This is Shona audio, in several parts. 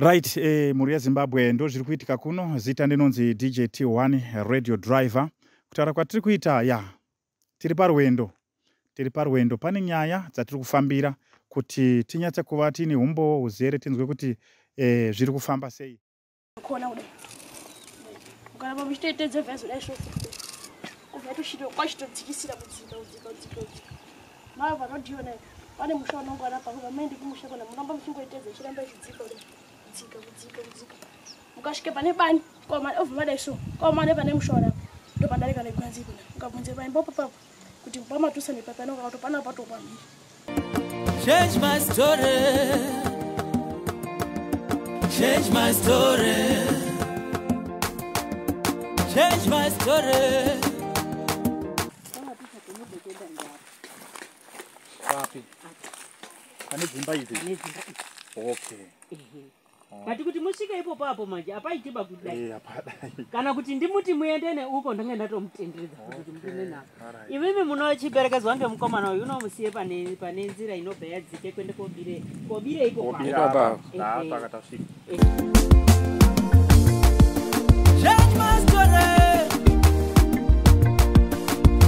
Right, muri yaZimbabwe ndo zviri kuitika kuno. Zita ndinonzi DJ T1 radio driver. Kutaura kwatiri kuita tiri parwendo. Pane nyaya dzatiri kufambira kuti tinyatse kuva tine umbo uzere tinzwe kuti zviri kufamba sei. Kona ude. Ukaramba muchitoitedze vhezo dai shoti. Kubva tushido kwachitodzikisira mudzika. Mava vanodiona pane musha unongwana pa kuva kumusha kana munamba muchingoitedze chiramba chidzika ude. Kudzika. Mukasvike pane bani koma ovhuma dai so. Koma pane mushora. Ndo padarika negwanzi kuna. Ukabvunze paimbo papo kuti naMatutsa nepapano kana pana pato kwani. Change my story. Change my story. Change my story. Papi. Pane dzimba idzi. Okay. Kati kuti musvike ipo papo manje apaiti bakudai. Apadai. Kana kuti ndimuti muende neuko ndanga ndatomutenderedza kuti mupinde napo. Imimi munochiberekedzwa ngemukomana uyu unomusiye pane nzira inobva yadzike kwende kobire ipo papo. Pakatasvika. Change my story.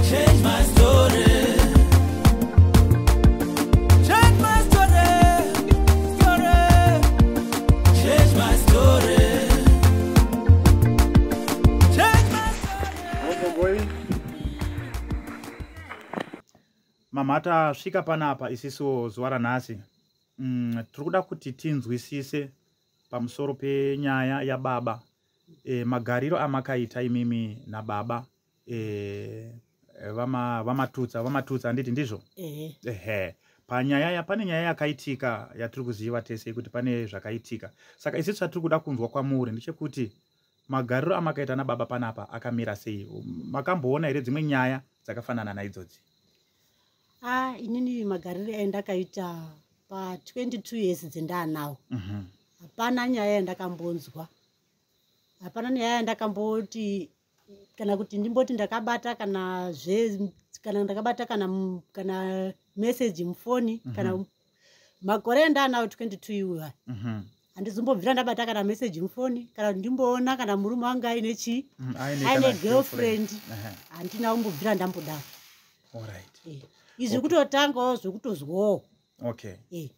Change my story. Change my story. Change my story. Change my story. Mama tasvika panapa isiso zuva ranhasi. Tiri kuda kuti tinzwisise pamusoro penyaya yababa. Magariro amakaita imimi nababa. Vamatutsa anditi ndizvo? Pane nyaya yakaitika yatiri kuziva tese kuti pane zvakaitika. Saka isi tiri kuda kunzwa kwamuri ndechekuti magariro amakaita nababa panapa akamira sei? Makamboona here dzimwe nyaya dzakafanana naidzodzi? Inini magariro endakaita pa 22 years dzendanawo. Hapana nyaya yandakambonzwa. Hapana nyaya yandakamboti kana kuti ndimboti ndakabata kana ndakabata kana message mufoni kana makore ndanawo 22 iwa. Handizombobvira ndabata kana message mufoni kana ndimboona kana murume wanga aine aine girlfriend. Handina kumbobvira ndambodaro. Alright. Izvi kutotangawo zvekutozwawo. Okay.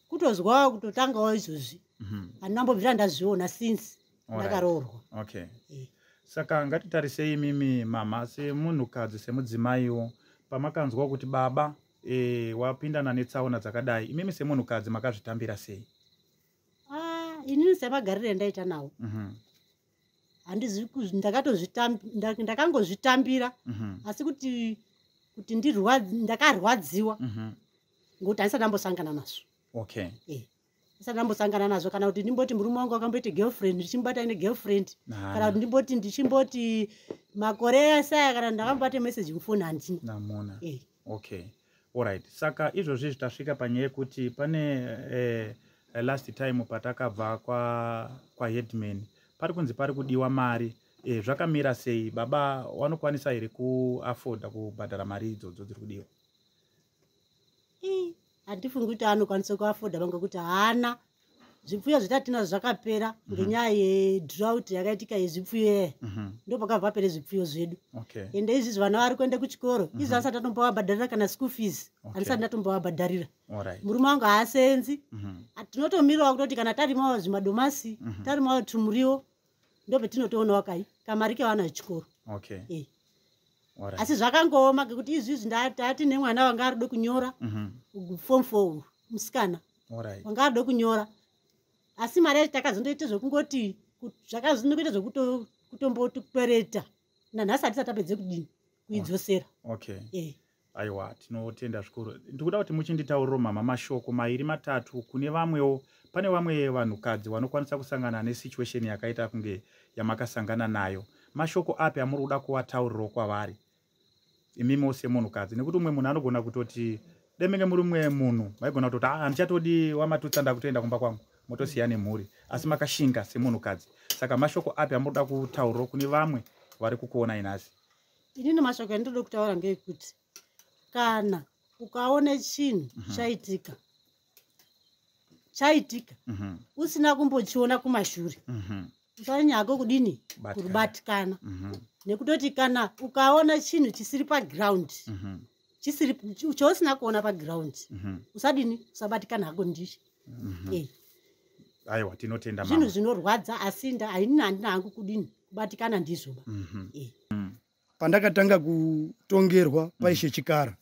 Kutozwawo kutotangawo izvozvi. Handinambobvira ndazviona since ndakaroorwa. Okay. Saka ngatitarisei mimi mama semunhukadzi semudzimaiwo pamakanzwa kuti baba wapindana netsaona dzakadai imimi semunhukadzi makazvitambira sei? Inini semagariro endaita nawo. Ndakangozvitambira asi kuti ndakarwadziwa ngokuti handisati ndambosangana nazvo. Okay. Ndisati ndambosangana nazvo kana kuti ndimboti murume wangu akamboite girlfriend ndichimbata ine girlfriend kana kuti ndichimboti makore esaya kana ndakambata message mufoni handina. Namona. Okay. Alright. Saka izvozvi zvitasvika panyaya yekuti pane last time patakabva kwa headman pari kunzi pari kudiwa mari. Zvakamira sei? Baba wanokwanisa here kuafoda kubhadhara mari idzodzo dziri kudiwa? Handifungi kuti anokwanisa kuafoda ngekuti haana zvipfuyo zvatatinazvo zvakapera ngenyaya yedrought yakaitika yezvipfuyo. Ndo pakabva pere zvipfuyo zvedu. Ende izvizvi vana vari kuende kuchikoro izvi asati atombovabhadharira kana school fees handisati ndatombovabhadharira. Murume wangu haasenzi. Tinotomirawo kutoti kana tarimawo zvimadomasi tarimawo tumuriwo ndo petinotoonawo kamari kevana vechikoro. Asi zvakangooma ngekuti izvizvi ndati nemwana wanga aride kunyora form 4 musikana wanga aride kunyora asi mari yacho takazondoita zvekungoti zvakazondoita zvekutombotokwereta nanhasi hatisati tapedze kuidzosera. Aiwa, tinotenda zvikuru. Ndikuda kuti muchinditauriro mama mashoko mairi matatu kune vamwewo. Pane vamwe vanhukadzi vanokwanisa kusangana nesituation yakaita kunge yamakasangana nayo. Mashoko api amuri kuda kuataurirawo kwavari imimi semunhukadzi? Nekuti umwe munhu anogona kutoti demenge muri umwe munhu maigona kutoti handichatodi naMatutsa ndakutoenda kumba kwangu motosiya nemhuri asi makashinga semunhukadzi. Saka mashoko api amuri kuda kutaurirawo kune vamwe vari kukuona inhasi? Inini mashoko andinoda kutaura ngeekuti kana ukaone chinhu chaitika chaitika usina kumbochiona kumashure usanyako kudini kurubatikana nekutoti kana ukaona chinhu chisiri paground chisiri chousina kuona paground usadini usabatikana hako ndicho aiwa tinotenda zvinhu zvinorwadza asi handina hangu kudini kubatikana ndizvo pandakatanga kutongerwa paishe chikara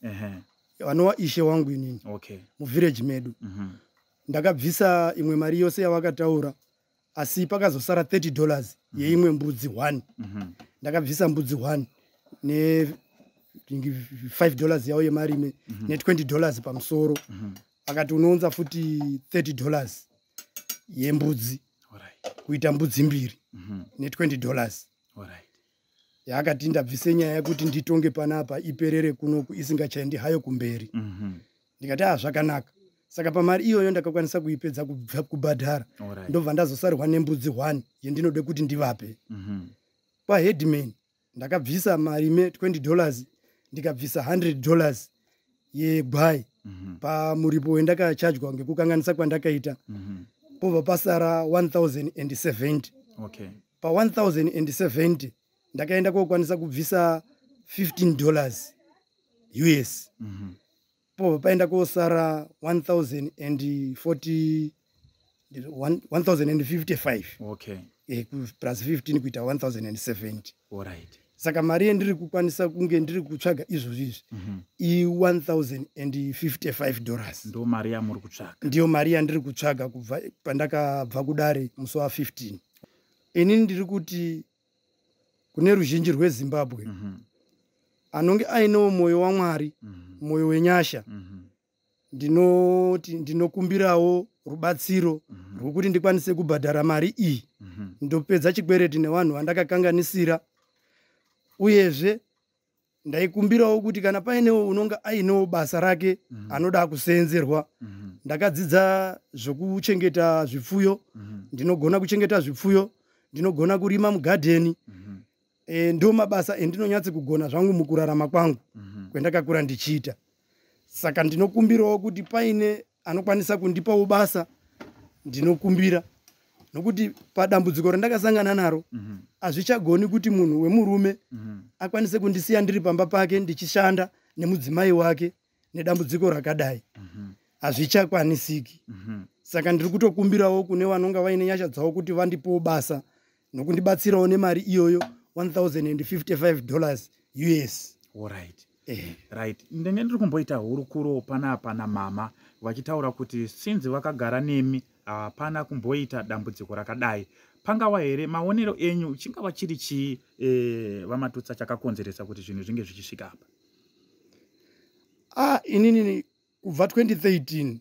vanova ishe wangu inini muvillage medu ndakabvisa imwe mari yose yavakataura asi pakazosara $30 yeimwe mbudzi 1 ndakabvisa mbudzi 1 $5 yavo yemarime $20 pamusoro akati unounza futi $30 yembudzi kuita mbudzi 2 $20 yaakati ndabvise nyaya yekuti nditonge panapa iperere kunoku isingachaendi hayo kumberi ndikati zvakanaka saka pamari iyoyo ndakakwanisa kuipedza kubva kubhadhara ndobva ndazosarwa nembudzi 1 yendinode kuti ndivape paheadman ndakabvisa marime $20 ndikabvisa $100 yegwai pamuripo wendakachajwa ngekukanganisa kwandakaita pobva pasara 1070 pa 1070 ndakaenda kokwanisa kubvisa $15 US pobva paenda kosara 1055 plus 15 kuita 1070 saka mari yendiri kukwanisa kunge ndiri kutsvaga izvozvi $1055 ndo mari yamuri kutsvaga ndiyo mari yandiri kutsvaga kubva pandakabva kudare musi wa15 inini ndiri kuti kune ruzhinji rweZimbabwe anonge ainewo mwoyo waMwari mwoyo wenyasha ndinokumbirawo rubatsiro rwokuti ndikwanise kubhadhara mari iyi ndopedza chikwereti nevanhu vandakakanganisira uyezve ndaikumbirawo kuti kana painewo unonga ainewo basa rake anoda kuseenzerwa ndakadzidza zvokuchengeta zvipfuyo ndinogona kuchengeta zvipfuyo ndinogona kurima mugadheni ndo mabasa endinonyatse kugona zvangu mukurarama kwangu kwendakakura ndichiita saka ndinokumbirawo kuti paine anokwanisa kundipawo basa ndinokumbira nokuti padambudziko randakasangana naro hazvichagoni kuti munhu wemurume akwanise kundisiya ndiri pamba pake ndichishanda nemudzimai wake nedambudziko rakadai hazvichakwanisiki saka ndiri kutokumbirawo kune vanonga vaine nyasha dzavo kuti vandipowo basa nokundibatsirawo nemari iyoyo $1055 US. Right. Ndenge ndiri kumboita hurukuro panapa namama vachitaura kuti sinzi vakagara nemi hapana kumboita dambudziko rakadai. Pangawa here maonero enyu chingava chiri chii vaMatutsa chakakonzeresa kuti zvinhu zvinge zvichisvika apa? Inini kubva 2013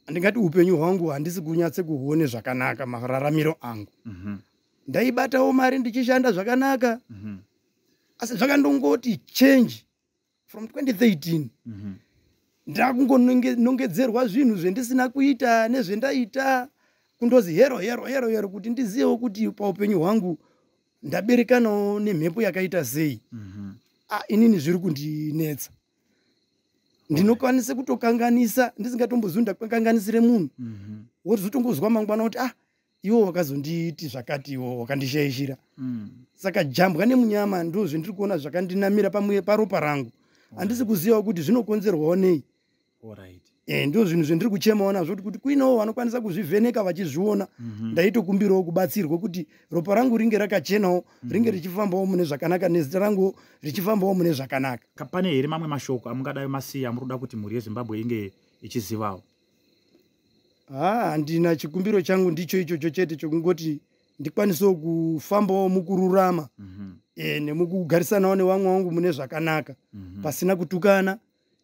ndingati upenyu hwangu handisi kunyatse kuhuone zvakanaka mararamiro angu. Ndaibatawo mari ndichishanda zvakanaka asi zvakandongoti change from 2013 ndakungonongedzerwa zvinhu zvendisina kuita nezvendaita kundozi hero kuti ndizivewo kuti paupenyu hwangu ndaberekanawo nemhepo yakaita sei. Inini zviri kundinetsa ndinokwanise kutokanganisa ndisingatombozwi ndakanganisire munhu wozotongozwa mangwana kuti iwo wakazonditi zvakati iwo wakandishaishira saka jambwa nemunyama ndo zvendiri kuona zvakandinamira pamwe paropa rangu handisi kuzivawo kuti zvinokonzerwawo nei. Ndo zvinhu zvendiri kuchemawo nazvo kuti kuinawo vanokwanisa kuzvivheneka vachizviona ndaitokumbirawo kubatsirwa kuti ropa rangu ringe rakachenawo ringe richifambawo mune zvakanaka nezita rangu richifambawo mune zvakanaka. Pane here mamwe mashoko amungadai masiya muruda kuti mhuri yeZimbabwe inge ichizivawo? Handina, chikumbiro changu ndicho ichocho chete chokungoti ndikwanisewo kufambawo mukururama nemukugarisanawo nevamwe vangu mune zvakanaka pasina kutukana,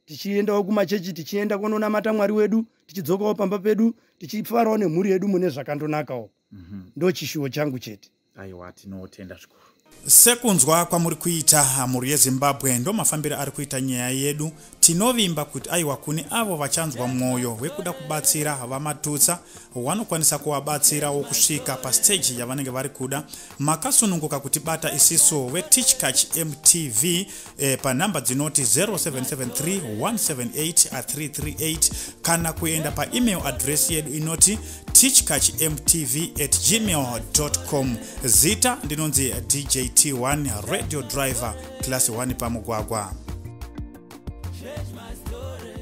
tichiendawo kumachechi tichienda kunonamata Mwari wedu, tichidzokawo pamba pedu tichifarawo nemhuri yedu mune zvakandonakawo. Ndo chishuwo changu chete. Aiwa, tinotenda zvikuru. Sekunzwa kwamuri kuita mhuri yeZimbabwe ndo mafambiro ari kuita nyaya yedu. tinovimba kuti aiwa kune avo vachanzwa mwoyo wekuda kubatsira vaMatutsa vanokwanisa kuvabatsirawo kusvika pastage yavanenge vari kuda. Makasununguka kutibata isiso weTICHKACH MTV panhamba dzinoti 0773178338 kana kuenda paemail address yedu inoti tichkachmtv@gmail.com. zita ndinonzi DJT1 radio driver class 1 pamugwagwa. Change my story.